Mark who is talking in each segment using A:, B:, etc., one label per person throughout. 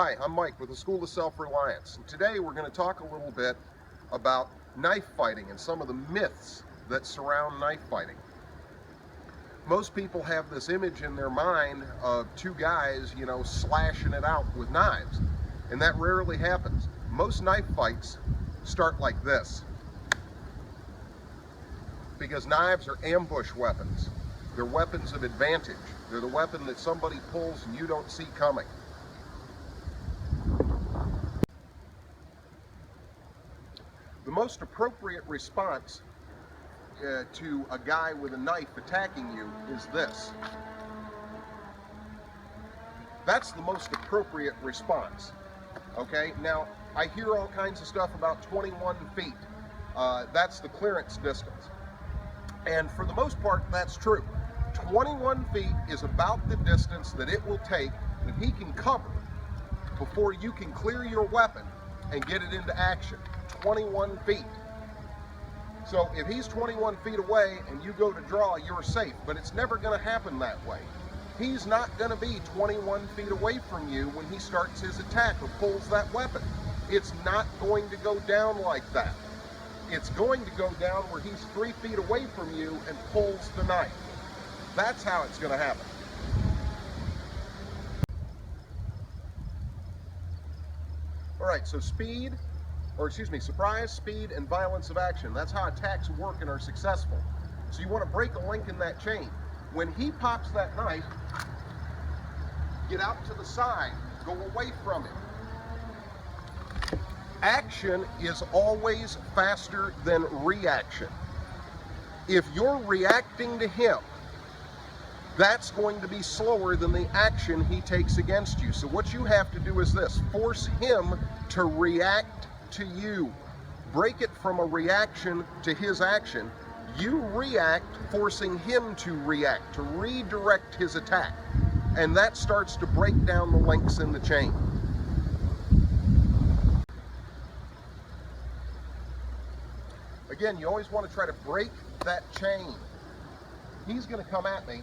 A: Hi, I'm Mike with the School of Self-Reliance, and today we're going to talk a little bit about knife fighting and some of the myths that surround knife fighting. Most people have this image in their mind of two guys, slashing it out with knives, and that rarely happens. Most knife fights start like this, because knives are ambush weapons. They're weapons of advantage. They're the weapon that somebody pulls and you don't see coming. The most appropriate response to a guy with a knife attacking you is this. That's the most appropriate response. Okay, now I hear all kinds of stuff about 21 feet. That's the clearance distance. And for the most part, that's true. 21 feet is about the distance that it will take that he can cover before you can clear your weapon and get it into action. 21 feet. So if he's 21 feet away and you go to draw, you're safe, but it's never going to happen that way. He's not going to be 21 feet away from you when he starts his attack or pulls that weapon. It's not going to go down like that. It's going to go down where he's 3 feet away from you and pulls the knife. That's how it's going to happen. All right, so surprise, speed, and violence of action. That's how attacks work and are successful. So you want to break a link in that chain. When he pops that knife, get out to the side, go away from him. Action is always faster than reaction. If you're reacting to him, that's going to be slower than the action he takes against you. So what you have to do is this: force him to react to you. Break it from a reaction to his action. You react, forcing him to react, to redirect his attack. And that starts to break down the links in the chain. Again, you always want to try to break that chain. He's going to come at me,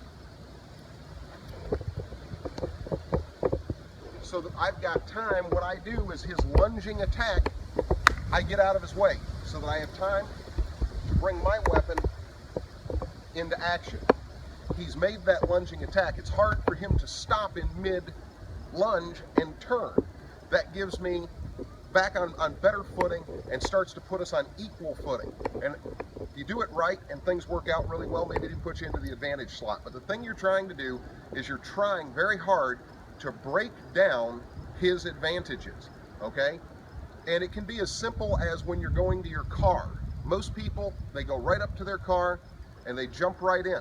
A: so that I've got time. What I do is his lunging attack, I get out of his way so that I have time to bring my weapon into action. He's made that lunging attack. It's hard for him to stop in mid-lunge and turn. That gives me back on better footing and starts to put us on equal footing. And if you do it right and things work out really well, maybe it puts you into the advantage slot. But the thing you're trying to do is you're trying very hard to break down his advantages, okay? And it can be as simple as when you're going to your car. Most people, they go right up to their car and they jump right in.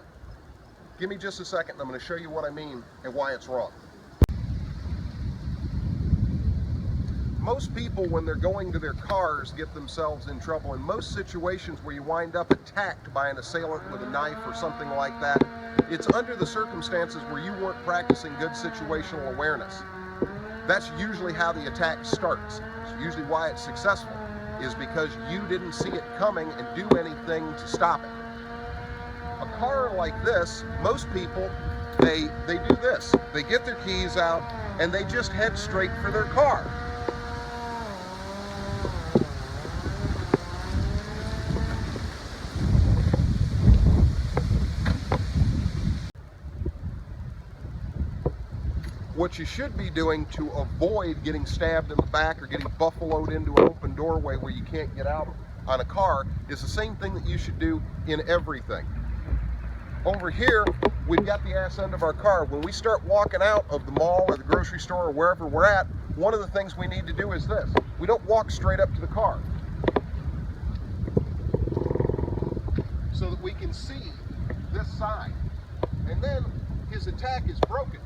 A: Give me just a second and I'm going to show you what I mean and why it's wrong. Most people, when they're going to their cars, get themselves in trouble. In most situations where you wind up attacked by an assailant with a knife or something like that, it's under the circumstances where you weren't practicing good situational awareness. That's usually how the attack starts. It's usually why it's successful, is because you didn't see it coming and do anything to stop it. A car like this, most people, they do this. They get their keys out and they just head straight for their car. What you should be doing to avoid getting stabbed in the back or getting buffaloed into an open doorway where you can't get out on a car is the same thing that you should do in everything. Over here, we've got the ass end of our car. When we start walking out of the mall or the grocery store or wherever we're at, one of the things we need to do is this. We don't walk straight up to the car, so that we can see this side. And then his attack is broken.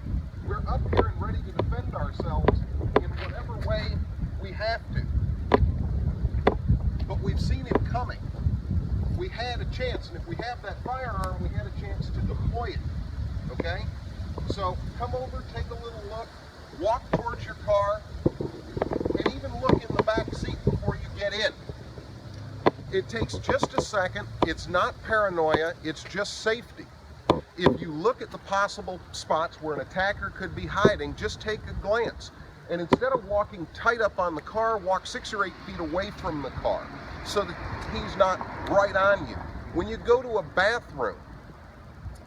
A: We're up here and ready to defend ourselves in whatever way we have to. But we've seen him coming. We had a chance, and if we have that firearm, we had a chance to deploy it. Okay? So come over, take a little look, walk towards your car, and even look in the back seat before you get in. It takes just a second. It's not paranoia, it's just safety. If you look at the possible spots where an attacker could be hiding, just take a glance. And instead of walking tight up on the car, walk 6 or 8 feet away from the car so that he's not right on you. When you go to a bathroom,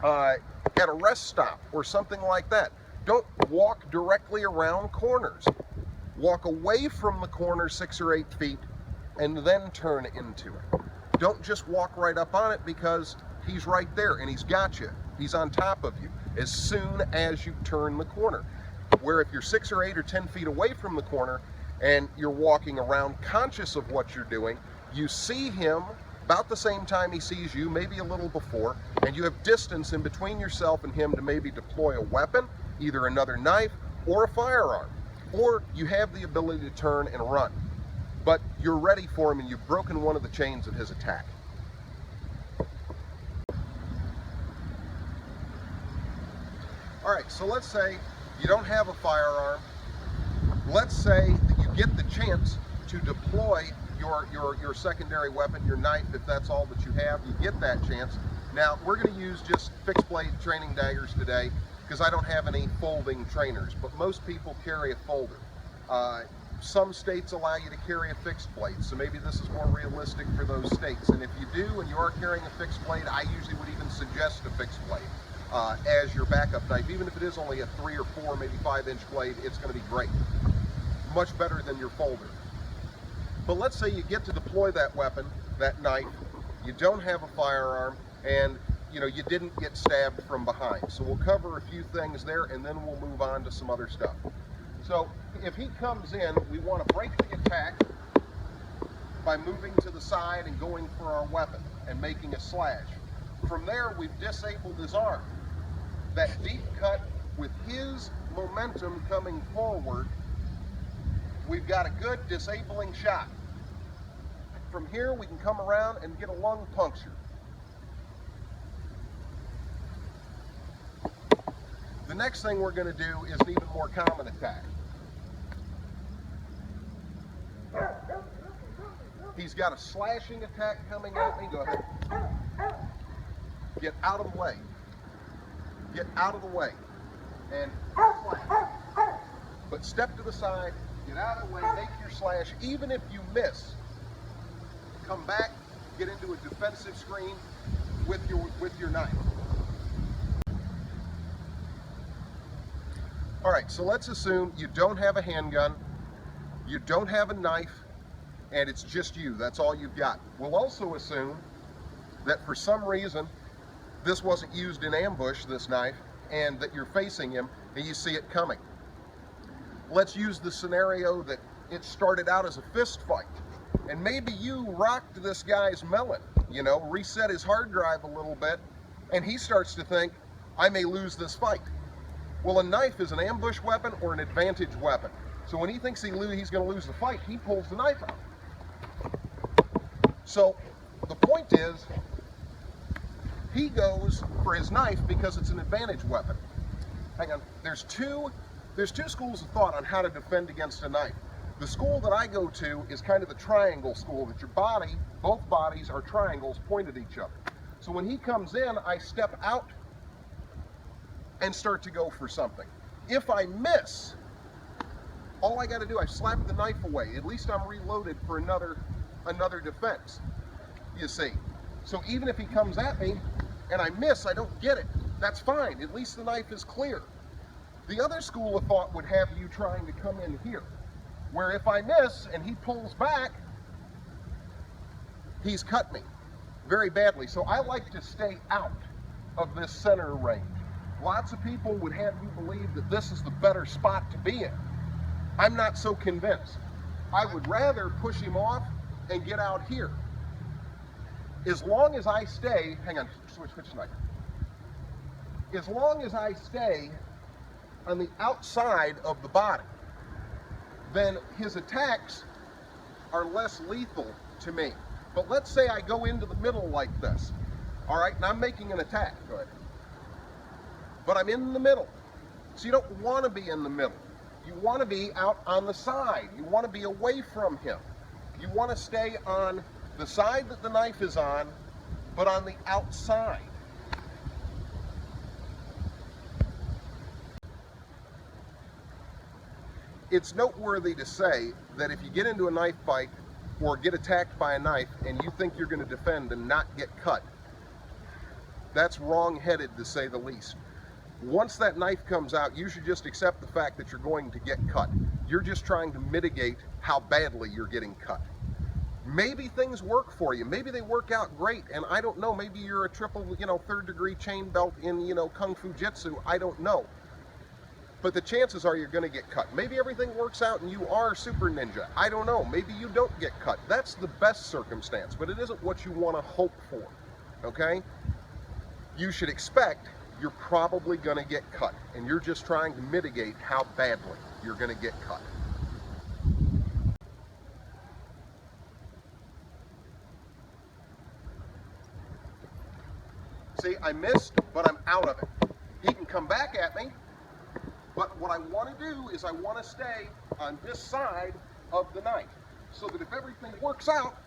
A: at a rest stop or something like that, don't walk directly around corners. Walk away from the corner 6 or 8 feet and then turn into it. Don't just walk right up on it, because he's right there and he's got you. He's on top of you as soon as you turn the corner. Where if you're 6 or 8 or 10 feet away from the corner and you're walking around conscious of what you're doing, you see him about the same time he sees you, maybe a little before, and you have distance in between yourself and him to maybe deploy a weapon, either another knife or a firearm, or you have the ability to turn and run. But you're ready for him and you've broken one of the chains of his attack. All right, so let's say you don't have a firearm. Let's say that you get the chance to deploy your secondary weapon, your knife, if that's all that you have. You get that chance. Now, we're going to use just fixed blade training daggers today because I don't have any folding trainers, but most people carry a folder. Some states allow you to carry a fixed blade, so maybe this is more realistic for those states. And if you do and you are carrying a fixed blade, I usually would even suggest a fixed blade as your backup knife. Even if it is only a 3 or 4, maybe 5-inch blade, it's going to be great. Much better than your folder. But let's say you get to deploy that weapon, that knife, you don't have a firearm, and you didn't get stabbed from behind. So we'll cover a few things there, and then we'll move on to some other stuff. So if he comes in, we want to break the attack by moving to the side and going for our weapon and making a slash. From there, we've disabled his arm. That deep cut with his momentum coming forward, we've got a good disabling shot. From here, we can come around and get a lung puncture. The next thing we're going to do is an even more common attack. He's got a slashing attack coming at me. Go ahead. Get out of the way. Get out of the way. And slash. But step to the side, get out of the way, make your slash. Even if you miss, come back, get into a defensive screen with your knife. All right, so let's assume you don't have a handgun, you don't have a knife, and it's just you. That's all you've got. We'll also assume that for some reason this wasn't used in ambush, this knife, and that you're facing him and you see it coming. Let's use the scenario that it started out as a fist fight, and maybe you rocked this guy's melon, reset his hard drive a little bit, and he starts to think, I may lose this fight. Well, a knife is an ambush weapon or an advantage weapon. So when he thinks he's going to lose the fight, he pulls the knife out. So the point is, he goes for his knife because it's an advantage weapon. Hang on, there's two schools of thought on how to defend against a knife. The school that I go to is kind of the triangle school, that both bodies are triangles pointed at each other. So when he comes in, I step out and start to go for something. If I miss, all I got to do, I slap the knife away. At least I'm reloaded for another defense, you see. So even if he comes at me and I miss, I don't get it. That's fine. At least the knife is clear. The other school of thought would have you trying to come in here, where if I miss and he pulls back, he's cut me very badly. So I like to stay out of this center range. Lots of people would have you believe that this is the better spot to be in. I'm not so convinced. I would rather push him off and get out here. As long as I stay, hang on, switch knife. As long as I stay on the outside of the body, then his attacks are less lethal to me. But let's say I go into the middle like this, all right, and I'm making an attack. Go ahead. But I'm in the middle. So you don't want to be in the middle. You want to be out on the side. You want to be away from him. You want to stay on the side that the knife is on, but on the outside. It's noteworthy to say that if you get into a knife fight or get attacked by a knife and you think you're going to defend and not get cut, that's wrong-headed to say the least. Once that knife comes out, you should just accept the fact that you're going to get cut. You're just trying to mitigate how badly you're getting cut. Maybe things work for you. Maybe they work out great, and I don't know. Maybe you're a triple, third-degree chain belt in, Kung Fu Jitsu. I don't know. But the chances are you're going to get cut. Maybe everything works out and you are super ninja. I don't know. Maybe you don't get cut. That's the best circumstance, but it isn't what you want to hope for, okay? You should expect you're probably going to get cut, and you're just trying to mitigate how badly you're going to get cut. See, I missed, but I'm out of it. He can come back at me, but what I want to do is I want to stay on this side of the knife so that if everything works out,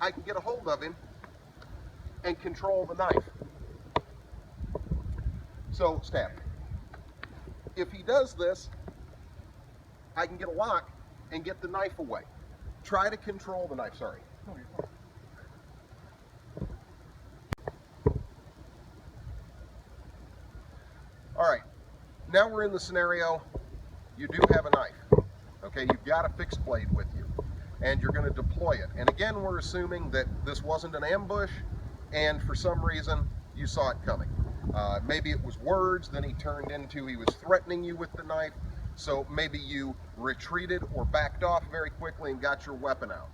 A: I can get a hold of him and control the knife. So, stab. If he does this, I can get a lock and get the knife away. Try to control the knife, sorry. No, you're fine. All right, now we're in the scenario, you do have a knife, okay? You've got a fixed blade with you, and you're gonna deploy it. And again, we're assuming that this wasn't an ambush, and for some reason, you saw it coming. Maybe it was words, then he turned into he was threatening you with the knife, so maybe you retreated or backed off very quickly and got your weapon out.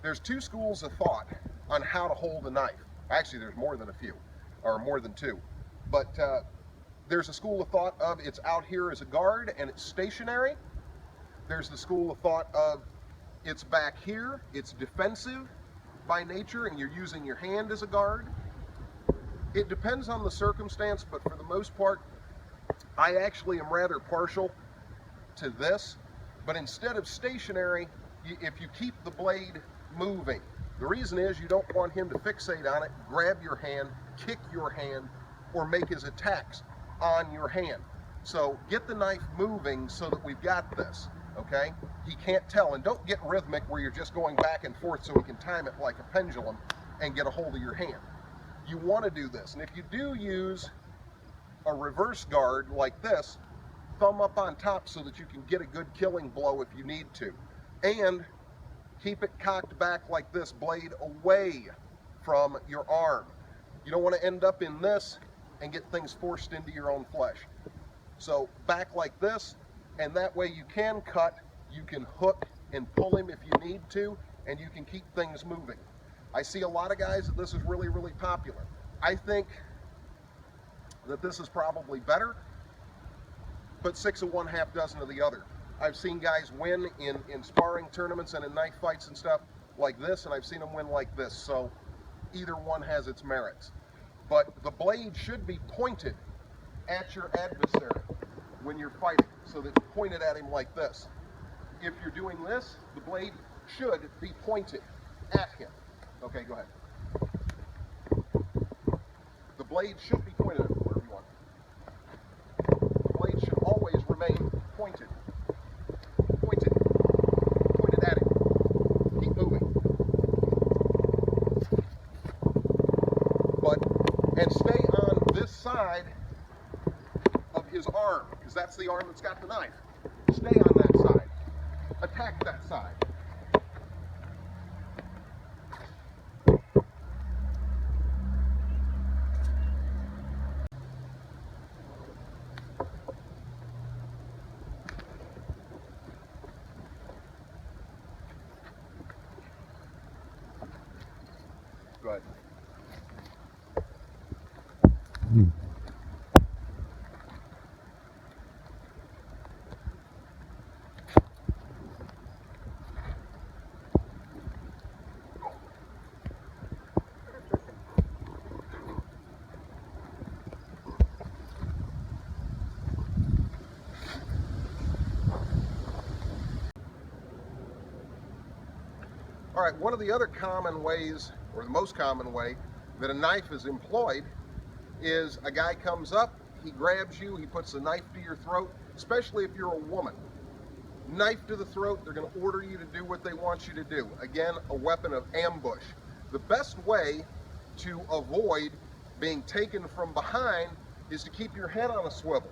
A: There's two schools of thought on how to hold a knife. Actually, there's more than a few, or more than two. But there's a school of thought of it's out here as a guard and it's stationary. There's the school of thought of it's back here, it's defensive by nature, and you're using your hand as a guard. It depends on the circumstance, but for the most part, I actually am rather partial to this. But instead of stationary, if you keep the blade moving, the reason is you don't want him to fixate on it, grab your hand, kick your hand, or make his attacks on your hand. So get the knife moving so that we've got this, okay? He can't tell, and don't get rhythmic where you're just going back and forth so he can time it like a pendulum and get a hold of your hand. You want to do this, and if you do use a reverse guard like this, thumb up on top so that you can get a good killing blow if you need to. And keep it cocked back like this, blade away from your arm. You don't want to end up in this and get things forced into your own flesh. So back like this, and that way you can cut, you can hook and pull him if you need to, and you can keep things moving. I see a lot of guys that this is really, really popular. I think that this is probably better, but 6 of one, half dozen of the other. I've seen guys win in sparring tournaments and in knife fights and stuff like this, and I've seen them win like this, so either one has its merits. But the blade should be pointed at your adversary when you're fighting, so that you point it at him like this. If you're doing this, the blade should be pointed at him. Okay, go ahead. The blade should be pointed at him, wherever you want. The blade should always remain pointed. Pointed. Pointed at him. Keep moving. And stay on this side of his arm, because that's the arm that's got the knife. Stay on that side. Attack that side. Go ahead. All right, one of the other common ways, or the most common way, that a knife is employed is a guy comes up, he grabs you, he puts a knife to your throat, especially if you're a woman. Knife to the throat, they're going to order you to do what they want you to do. Again, a weapon of ambush. The best way to avoid being taken from behind is to keep your head on a swivel.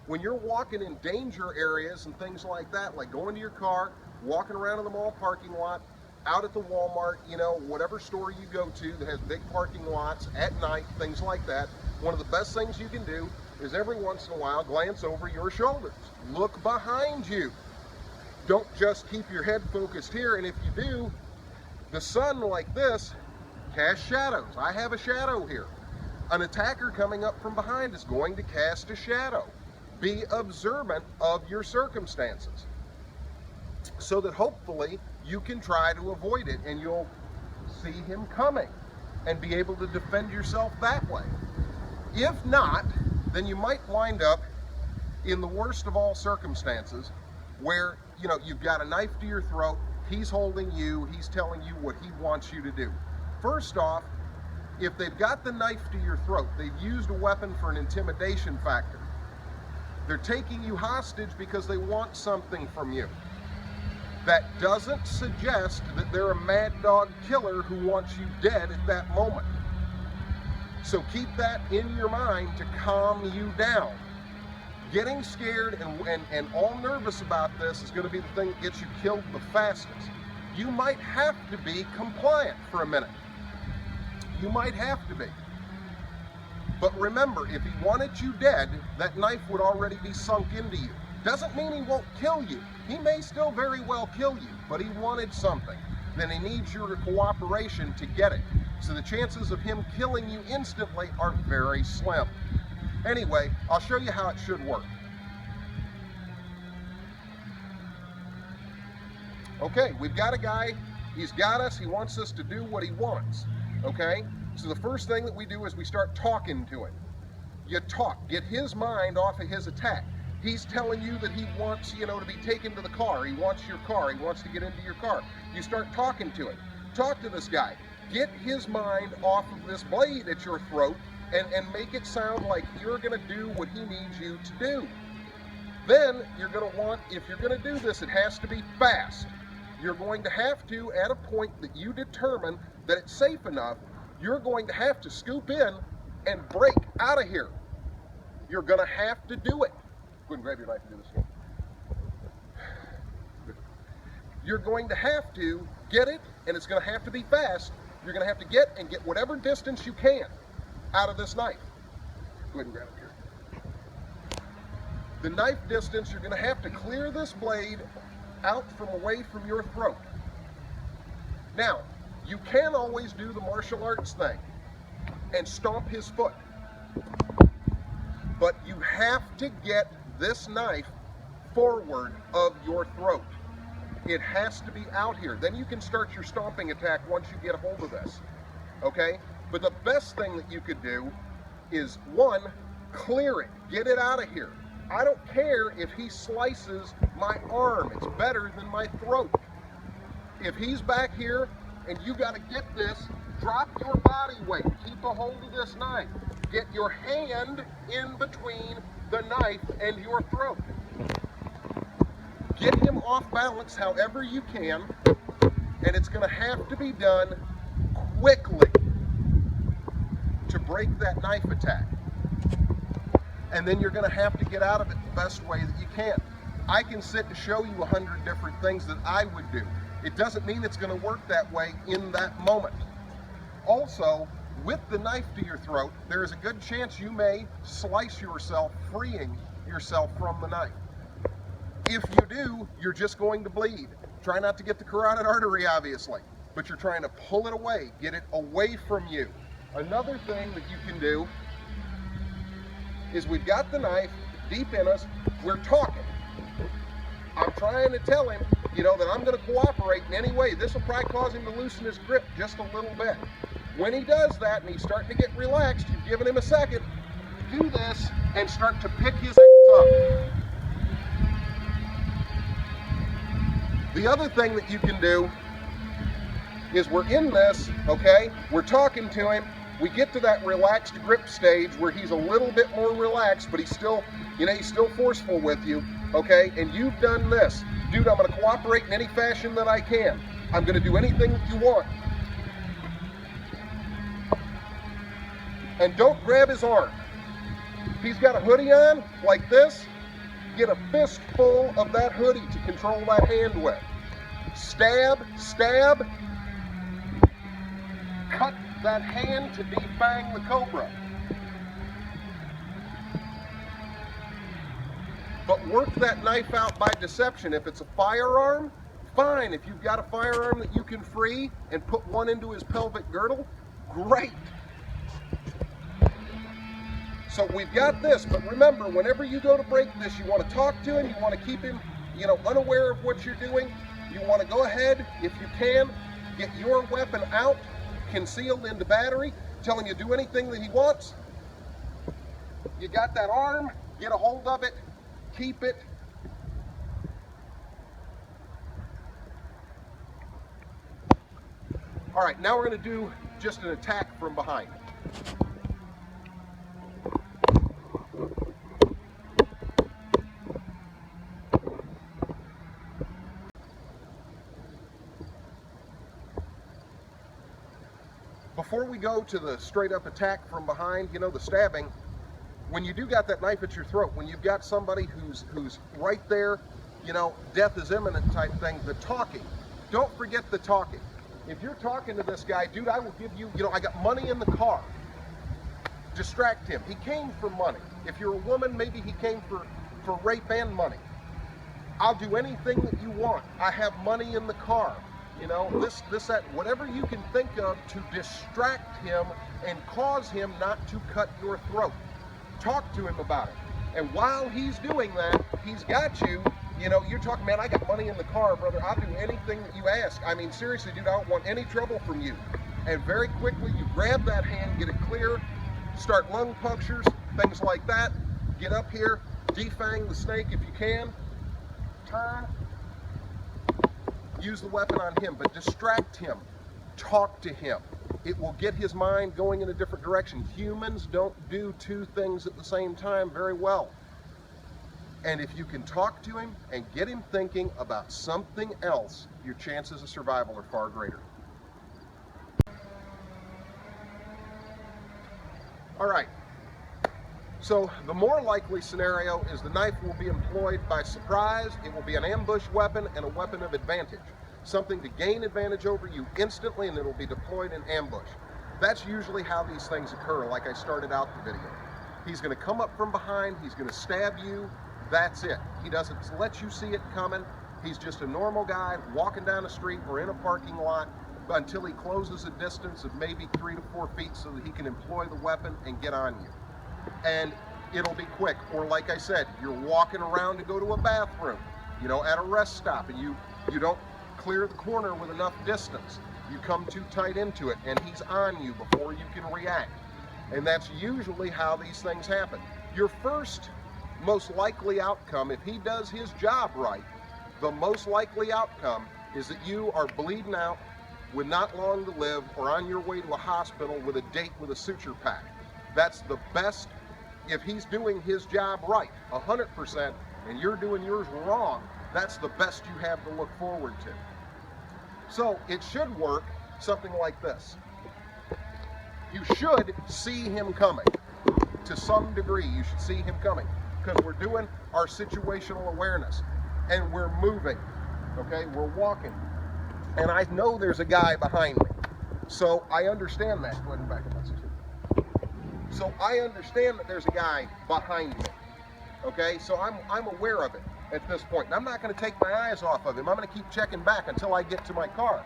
A: When you're walking in danger areas and things like that, like going to your car, walking around in the mall parking lot, out at the Walmart, you know, whatever store you go to that has big parking lots at night, things like that, one of the best things you can do is every once in a while glance over your shoulders. Look behind you. Don't just keep your head focused here, and if you do, the sun like this casts shadows. I have a shadow here. An attacker coming up from behind is going to cast a shadow. Be observant of your circumstances so that hopefully you can try to avoid it and you'll see him coming and be able to defend yourself that way. If not, then you might wind up in the worst of all circumstances where, you know, you've got a knife to your throat, he's holding you, he's telling you what he wants you to do. First off, if they've got the knife to your throat, they've used a weapon for an intimidation factor. They're taking you hostage because they want something from you. That doesn't suggest that they're a mad dog killer who wants you dead at that moment. So keep that in your mind to calm you down. Getting scared and all nervous about this is going to be the thing that gets you killed the fastest. You might have to be compliant for a minute. You might have to be. But remember, if he wanted you dead, that knife would already be sunk into you. Doesn't mean he won't kill you. He may still very well kill you, but he wanted something. Then he needs your cooperation to get it. So the chances of him killing you instantly are very slim. Anyway, I'll show you how it should work. Okay, we've got a guy, he's got us, he wants us to do what he wants, okay? So the first thing that we do is we start talking to him. You talk, get his mind off of his attack. He's telling you that he wants, you know, to be taken to the car. He wants your car. He wants to get into your car. You start talking to him. Talk to this guy. Get his mind off of this blade at your throat and make it sound like you're going to do what he needs you to do. Then you're going to want, if you're going to do this, it has to be fast. You're going to have to, at a point that you determine that it's safe enough, you're going to have to scoop in and break out of here. You're going to have to do it. Go ahead and grab your knife and do this one. You're going to have to get it, and it's going to have to be fast. You're going to have to get whatever distance you can out of this knife. Go ahead and grab it here. The knife distance, you're going to have to clear this blade out from away from your throat. Now, you can always do the martial arts thing and stomp his foot, but you have to get this knife forward of your throat. It has to be out here. Then you can start your stomping attack once you get a hold of this, okay? But the best thing that you could do is, one, clear it, get it out of here. I don't care if he slices my arm, it's better than my throat. If he's back here and you got to get this, drop your body weight, keep a hold of this knife, get your hand in between the knife and your throat. Get him off balance however you can, and it's going to have to be done quickly to break that knife attack. And then you're going to have to get out of it the best way that you can. I can sit and show you 100 different things that I would do. It doesn't mean it's going to work that way in that moment. Also, with the knife to your throat, there is a good chance you may slice yourself, freeing yourself from the knife. If you do, you're just going to bleed. Try not to get the carotid artery, obviously, but you're trying to pull it away, get it away from you. Another thing that you can do is we've got the knife deep in us, we're talking. I'm trying to tell him, you know, that I'm going to cooperate in any way. This will probably cause him to loosen his grip just a little bit. When he does that and he's starting to get relaxed, you've given him a second, do this and start to pick his ass up. The other thing that you can do is we're in this, okay? We're talking to him. We get to that relaxed grip stage where he's a little bit more relaxed, but he's still, he's still forceful with you, okay? And you've done this. Dude, I'm going to cooperate in any fashion that I can. I'm going to do anything that you want. And don't grab his arm. If he's got a hoodie on, like this, get a fistful of that hoodie to control that hand with. Stab, stab, cut that hand to defang the cobra. But work that knife out by deception. If it's a firearm, fine. If you've got a firearm that you can free and put one into his pelvic girdle, great. So we've got this, but remember, whenever you go to break this, you want to talk to him, you want to keep him, unaware of what you're doing. You want to go ahead, if you can, get your weapon out, concealed into battery, tell him you do anything that he wants. You got that arm, get a hold of it, keep it. All right, now we're going to do just an attack from behind. Before we go to the straight up attack from behind, the stabbing, when you do got that knife at your throat, when you've got somebody who's right there, death is imminent type thing, the talking, don't forget the talking. If you're talking to this guy, dude, I will give you, I got money in the car. Distract him. He came for money. If you're a woman, maybe he came for rape and money. I'll do anything that you want. I have money in the car. This, that, whatever you can think of to distract him and cause him not to cut your throat. Talk to him about it. And while he's doing that, he's got you, you're talking, man, I got money in the car, brother. I'll do anything that you ask. I mean, seriously, dude, I don't want any trouble from you. And very quickly, you grab that hand, get it clear, start lung punctures, things like that. Get up here, defang the snake if you can. Turn. Use the weapon on him, but distract him. Talk to him. It will get his mind going in a different direction. Humans don't do two things at the same time very well. And if you can talk to him and get him thinking about something else, your chances of survival are far greater. All right. So the more likely scenario is the knife will be employed by surprise. It will be an ambush weapon and a weapon of advantage. Something to gain advantage over you instantly, and it will be deployed in ambush. That's usually how these things occur, like I started out the video. He's going to come up from behind, he's going to stab you, that's it. He doesn't let you see it coming. He's just a normal guy walking down the street or in a parking lot until he closes a distance of maybe 3 to 4 feet so that he can employ the weapon and get on you. And it'll be quick. Or like I said, you're walking around to go to a bathroom, at a rest stop, and you don't clear the corner with enough distance. You come too tight into it, and he's on you before you can react. And that's usually how these things happen. Your first most likely outcome, if he does his job right, the most likely outcome is that you are bleeding out with not long to live or on your way to a hospital with a date with a suture pack. That's the best, if he's doing his job right, 100%, and you're doing yours wrong, that's the best you have to look forward to. So it should work something like this. You should see him coming. To some degree, you should see him coming, because we're doing our situational awareness, and we're moving, okay? We're walking, and I know there's a guy behind me, so I understand that. Go ahead and back up. So I understand that there's a guy behind me, okay? So I'm aware of it at this point. And I'm not going to take my eyes off of him. I'm going to keep checking back until I get to my car,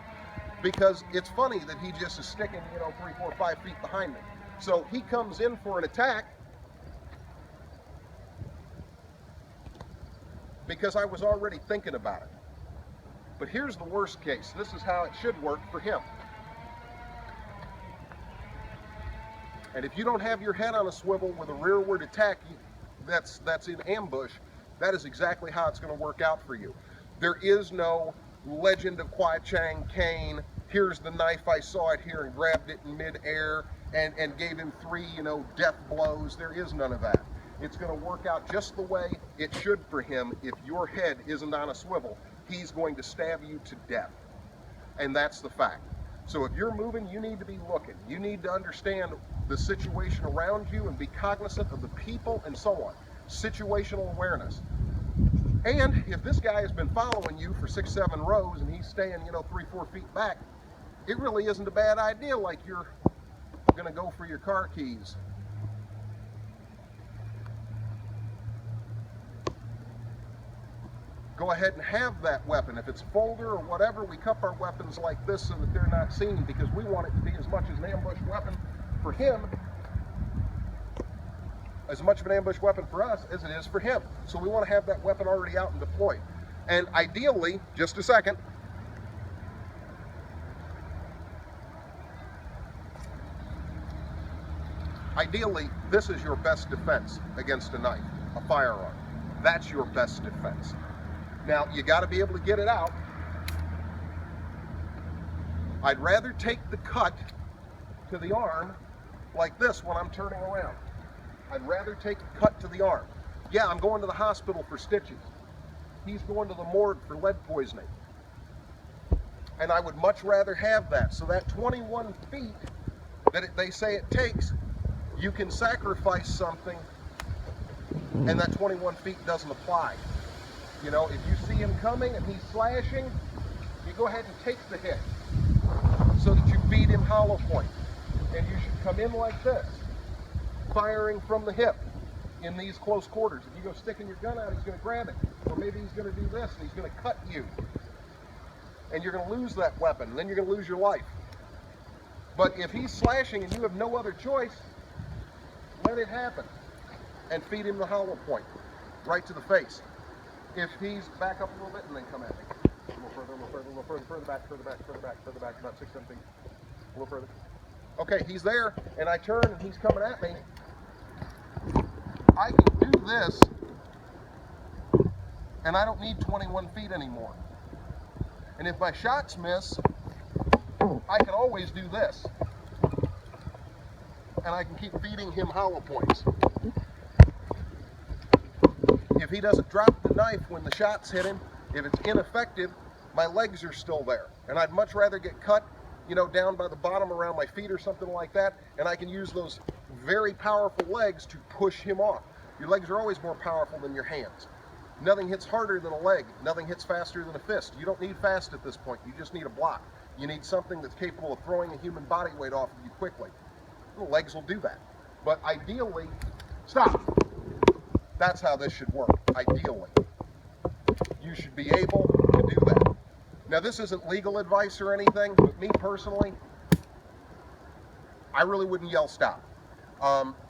A: because it's funny that he just is sticking, 3, 4, 5 feet behind me. So he comes in for an attack because I was already thinking about it. But here's the worst case. This is how it should work for him. And if you don't have your head on a swivel with a rearward attack, that's in ambush, that is exactly how it's going to work out for you. There is no Legend of Kwai Chang Caine, here's the knife, I saw it here, and grabbed it in midair and gave him 3, death blows. There is none of that. It's going to work out just the way it should for him. If your head isn't on a swivel, he's going to stab you to death. And that's the fact. So if you're moving, you need to be looking. You need to understand the situation around you and be cognizant of the people and so on. Situational awareness. And if this guy has been following you for 6, 7 rows and he's staying, 3, 4 feet back, it really isn't a bad idea, like you're going to go for your car keys. Go ahead and have that weapon. If it's a folder or whatever, we cup our weapons like this so that they're not seen, because we want it to be as much as an ambush weapon for him, as much of an ambush weapon for us as it is for him. So we want to have that weapon already out and deployed. And ideally, just a second, ideally, this is your best defense against a knife, a firearm. That's your best defense. Now, you got to be able to get it out. I'd rather take the cut to the arm like this when I'm turning around. I'd rather take a cut to the arm. Yeah, I'm going to the hospital for stitches. He's going to the morgue for lead poisoning. And I would much rather have that. So that 21 feet that they say it takes, you can sacrifice something and that 21 feet doesn't apply. If you see him coming and he's slashing, you go ahead and take the hit so that you feed him hollow point. And you should come in like this, firing from the hip in these close quarters. If you go sticking your gun out, he's going to grab it. Or maybe he's going to do this and he's going to cut you. And you're going to lose that weapon. And then you're going to lose your life. But if he's slashing and you have no other choice, let it happen. And feed him the hollow point, right to the face. If he's back up a little bit and then come at me. A little further, a little further, a little further, further back, further back, further back, further back, about 6, 7 feet. A little further. Okay, he's there, and I turn and he's coming at me. I can do this, and I don't need 21 feet anymore. And if my shots miss, I can always do this. And I can keep feeding him hollow points. If he doesn't drop the knife when the shots hit him, if it's ineffective, my legs are still there. And I'd much rather get cut, down by the bottom around my feet or something like that, and I can use those very powerful legs to push him off. Your legs are always more powerful than your hands. Nothing hits harder than a leg. Nothing hits faster than a fist. You don't need fast at this point. You just need a block. You need something that's capable of throwing a human body weight off of you quickly. The legs will do that. But ideally, stop. That's how this should work, ideally. You should be able to do that. Now, this isn't legal advice or anything, but me personally, I really wouldn't yell stop.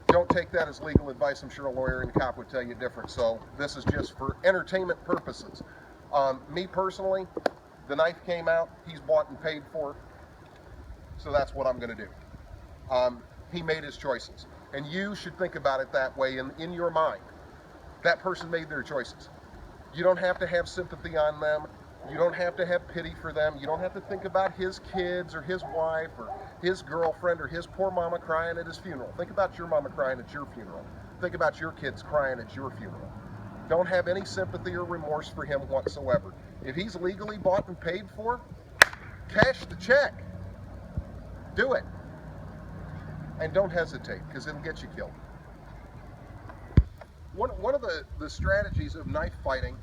A: Don't take that as legal advice. I'm sure a lawyer and a cop would tell you different. So this is just for entertainment purposes. Me personally, the knife came out, he's bought and paid for, so that's what I'm going to do. He made his choices. And you should think about it that way in your mind. That person made their choices. You don't have to have sympathy on them. You don't have to have pity for them. You don't have to think about his kids or his wife or his girlfriend or his poor mama crying at his funeral. Think about your mama crying at your funeral. Think about your kids crying at your funeral. Don't have any sympathy or remorse for him whatsoever. If he's legally bought and paid for, cash the check. Do it. And don't hesitate, because it'll get you killed. One of the strategies of knife fighting,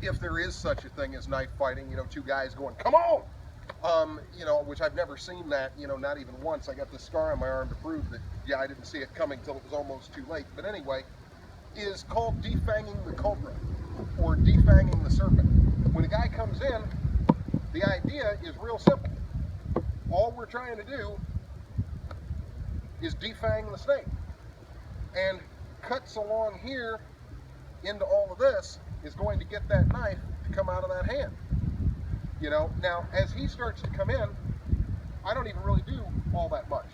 A: if there is such a thing as knife fighting, two guys going, come on, which I've never seen that, not even once. I got this scar on my arm to prove that, yeah, I didn't see it coming till it was almost too late. But anyway, is called defanging the cobra, or defanging the serpent. When a guy comes in, the idea is real simple. All we're trying to do is defang the snake. And cuts along here into all of this is going to get that knife to come out of that hand. Now as he starts to come in, I don't even really do all that much.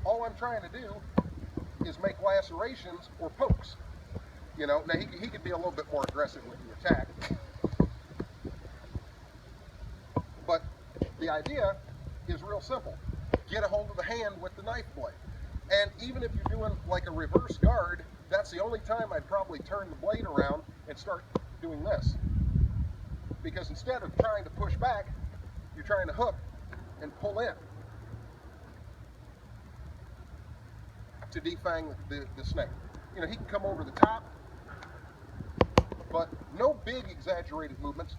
A: All I'm trying to do is make lacerations or pokes. Now he could be a little bit more aggressive with the attack. The idea is real simple. Get a hold of the hand with the knife blade. And even if you're doing like a reverse guard, that's the only time I'd probably turn the blade around and start doing this. Because instead of trying to push back, you're trying to hook and pull in to defang the snake. You know, he can come over the top, but no big exaggerated movements.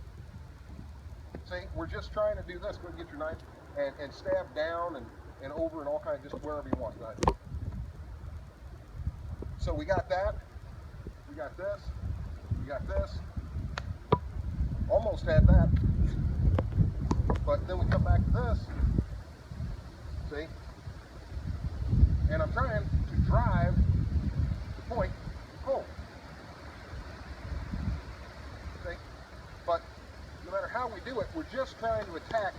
A: See, we're just trying to do this. Go ahead and get your knife and stab down and over and all kinds, just wherever you want. Right? So we got that. We got this. We got this. Almost had that. But then we come back to this. See? And I'm trying to drive the point home. See? But no matter how we do it, we're just trying to attack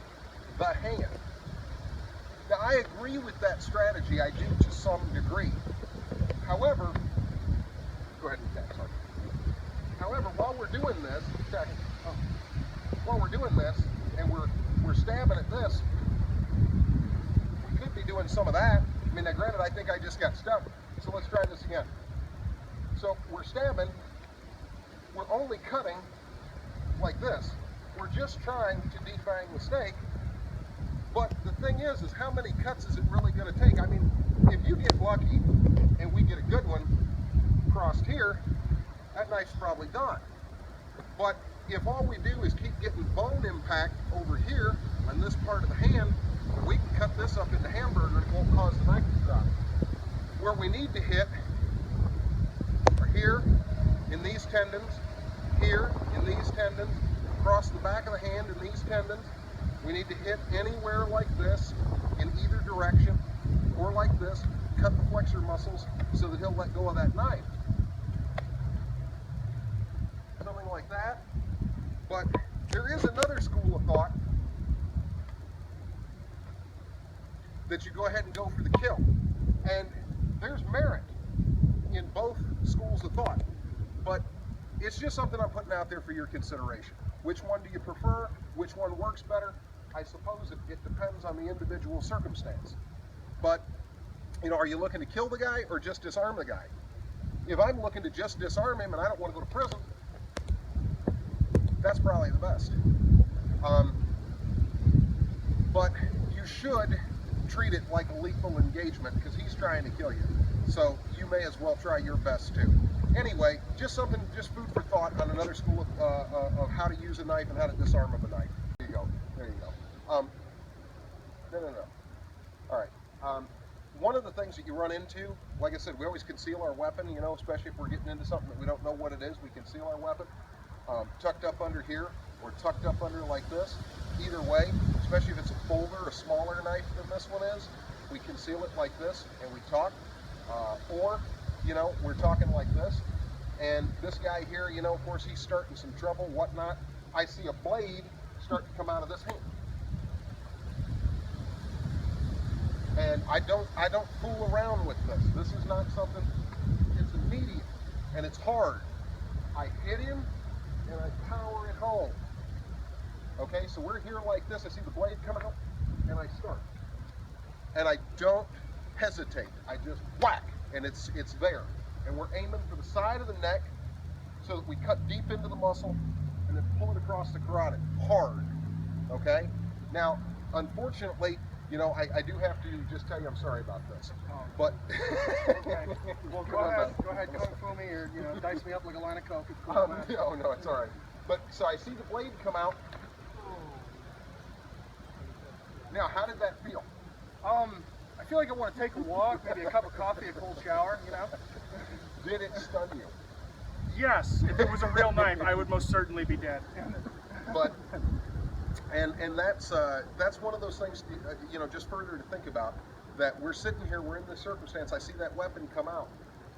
A: the hand. Now, I agree with that strategy. I do to some degree. However, go ahead and attack, sorry. However, while we're doing this, while we're doing this, and we're stabbing at this, we could be doing some of that. I mean, now granted, I think I just got stuck, so let's try this again. So we're stabbing, we're only cutting like this. We're just trying to defang the snake, but the thing is how many cuts is it really going to take? I mean, if you get lucky and we get a good one crossed here, that knife's probably done. But if all we do is keep getting bone impact over here on this part of the hand, we can cut this up into hamburger and it won't cause the knife to drop. Where we need to hit are here in these tendons, here in these tendons, across the back of the hand in these tendons. We need to hit anywhere like this in either direction, or like this, cut the flexor muscles so that he'll let go of that knife. Something like that. But there is another school of thought that you go ahead and go for the kill. And there's merit in both schools of thought. But it's just something I'm putting out there for your consideration. Which one do you prefer? Which one works better? I suppose it depends on the individual circumstance. But, you know, are you looking to kill the guy or just disarm the guy? If I'm looking to just disarm him and I don't want to go to prison, that's probably the best. But you should treat it like a lethal engagement because he's trying to kill you. So you may as well try your best too. Anyway, just something, just food for thought on another school of how to use a knife and how to disarm of a knife. There you go. There you go. No. All right. One of the things that you run into, like I said, we always conceal our weapon, you know, especially if we're getting into something that we don't know what it is, we conceal our weapon. Tucked up under here or tucked up under like this. Either way, especially if it's a folder, a smaller knife than this one is, we conceal it like this and we talk. Or, you know, we're talking like this. And this guy here, you know, of course, he's starting some trouble, whatnot. I see a blade start to come out of this hand. And I don't fool around with this. This is not something, it's immediate and it's hard. I hit him and I power it home. Okay, so we're here like this. I see the blade coming out and I start. And I don't hesitate. I just whack and it's there. And we're aiming for the side of the neck so that we cut deep into the muscle and then pull it across the carotid hard. Okay? Now, unfortunately, you know, I do have to just tell you I'm sorry about this. But
B: okay. Well, go ahead, kung fu me or, you know, dice me up like a line of coke. It's cool,
A: no, it's all right. But so I see the blade come out. Now, how did that feel?
B: I feel like I want to take a walk, maybe a cup of coffee, a cold shower, you know.
A: Did it stun you?
B: Yes, if it was a real knife, I would most certainly be dead.
A: But and that's one of those things, you know, just further to think about, that we're sitting here, we're in this circumstance, I see that weapon come out,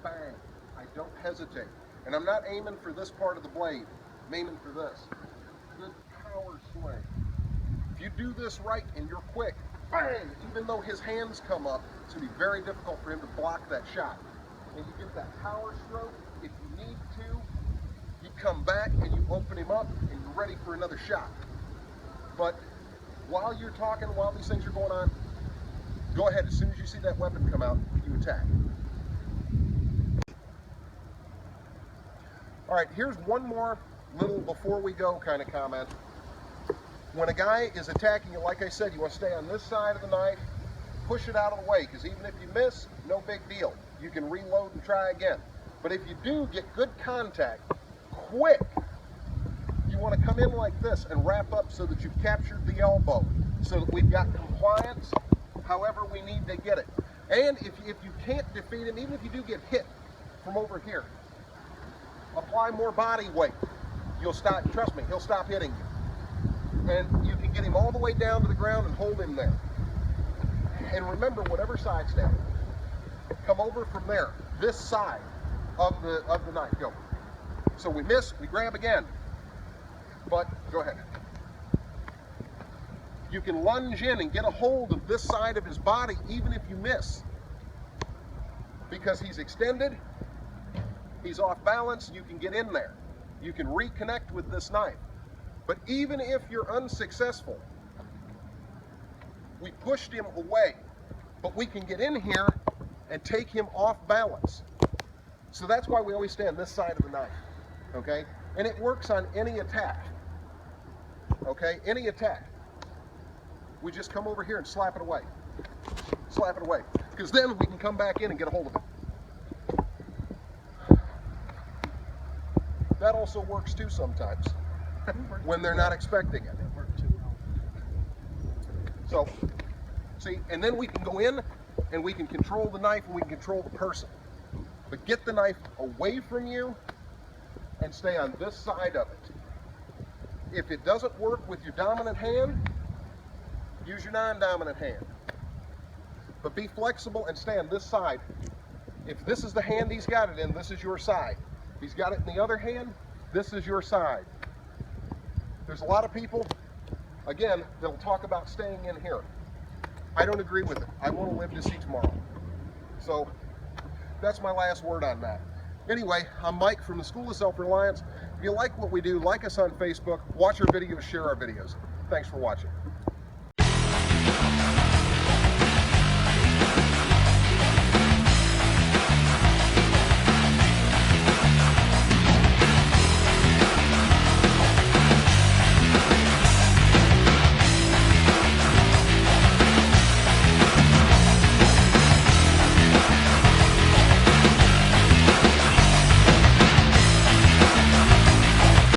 A: bang, I don't hesitate. And I'm not aiming for this part of the blade, I'm aiming for this. Good power swing. If you do this right and you're quick, bang, even though his hands come up, it's going to be very difficult for him to block that shot. And you get that power stroke. If you need to, you come back and you open him up and you're ready for another shot. But while you're talking, while these things are going on, go ahead. As soon as you see that weapon come out, you attack. All right, here's one more little before we go kind of comment. When a guy is attacking you, like I said, you want to stay on this side of the knife, push it out of the way, because even if you miss, no big deal. You can reload and try again. But if you do get good contact, quick, you want to come in like this and wrap up so that you've captured the elbow, so that we've got compliance however we need to get it. And if you can't defeat him, even if you do get hit from over here, apply more body weight. You'll stop, trust me, he'll stop hitting you. And you can get him all the way down to the ground and hold him there. And remember, whatever side's down, come over from there, this side of the knife. Go. So we miss, we grab again. But go ahead. You can lunge in and get a hold of this side of his body even if you miss. Because he's extended, he's off balance, you can get in there. You can reconnect with this knife. But even if you're unsuccessful, we pushed him away, but we can get in here and take him off balance. So that's why we always stay on this side of the knife, okay? And it works on any attack, okay? Any attack. We just come over here and slap it away. Slap it away. Because then we can come back in and get a hold of it. That also works too sometimes, when they're not expecting it. So, see, and then we can go in and we can control the knife and we can control the person. But get the knife away from you and stay on this side of it. If it doesn't work with your dominant hand, use your non-dominant hand. But be flexible and stay on this side. If this is the hand he's got it in, this is your side. If he's got it in the other hand, this is your side. There's a lot of people, again, that'll talk about staying in here. I don't agree with it. I want to live to see tomorrow. So that's my last word on that. Anyway, I'm Mike from the School of Self-Reliance. If you like what we do, like us on Facebook, watch our videos, share our videos. Thanks for watching.